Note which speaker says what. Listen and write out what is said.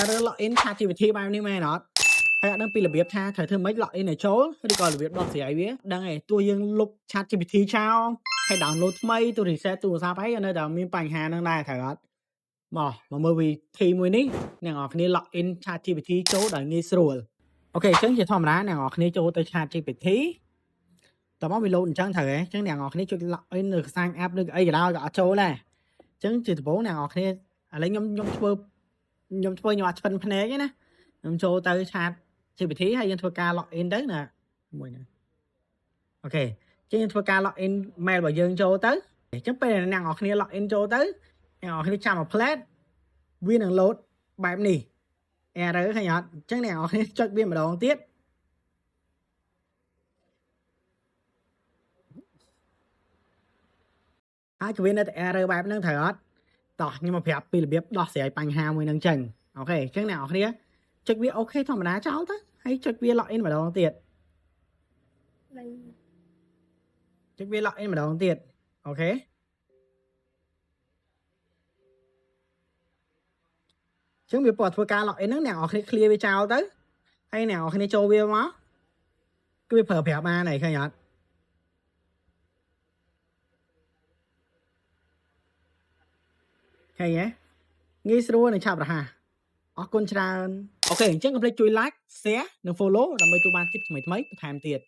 Speaker 1: error login ChatGPT បែបនេះមែនអត់ហើយអត់ដឹងពីរបៀបថាត្រូវធ្វើម៉េច login ឲ្យចូលឬក៏របៀបដោះស្រាយវាដឹងឯងទោះយើងលុប ChatGPT ចោលហើយ download ថ្មីទៅ reset ទូរស័ព្ទហើយនៅតែមានបញ្ហាហ្នឹងដែរត្រូវអត់មកមើលវិធីមួយនេះអ្នកនរគ្នា login ChatGPT ចូលដោយងាយស្រួលអូខេអញ្ចឹងជាធម្មតាអ្នកនរគ្នាចូលទៅ ChatGPT តើមកវា load អញ្ចឹងត្រូវហ៎អញ្ចឹងអ្នកនរគ្នាចុច login នៅ sign up ឬអីក៏ដោយក៏អត់ចូលដែរអញ្ចឹងជាដំបូងអ្នកនរគ្នាឥឡូវខ្ញុំធ្វើខ្ញុំអត់ឆ្ពិនភ្នែកទេណាខ្ញុំចូលទៅ ChatGPT ហើយយើងធ្វើការ login ទៅណាមួយណាអូខេអញ្ចឹងយើងធ្វើការ login mail របស់យើងចូលទៅអញ្ចឹងពេលអ្នកនរគ្នា login ចូលទៅអ្នកនរគ្នាចាំមួយផ្លែតវានឹង load បែបនេះ error ឃើញអត់អញ្ចឹងអ្នកនរគ្នាចុចវាម្ដងទៀតហើយក៏វានៅតែ error បែបហ្នឹងត្រូវអត់តោះខ្ញុំមកប្រាប់ពីរបៀបដោះស្រាយបញ្ហាមួយហ្នឹងចឹងអូខេអញ្ចឹងអ្នកនរគ្នាចុចវាអូខេធម្មតាចោលទៅហើយចុចវា login ម្ដងទៀតចុចវា login ម្ដងទៀតអូខេចឹងវាពណ៌ធ្វើការ login ហ្នឹងអ្នកនរគ្នា clear វាចោលទៅហើយអ្នកនរគ្នាចូលវាមកគឺវាប្រើប្រាប់បានហើយឃើញអត់ឃើញទេងាយស្រួលនិងឆាប់រហ័សអរគុណច្រើនអូខេអញ្ចឹងកុំភ្លេចជួយ like share និង follow ដើម្បីទទួលបាន tip ថ្មីៗបន្ថែមទៀត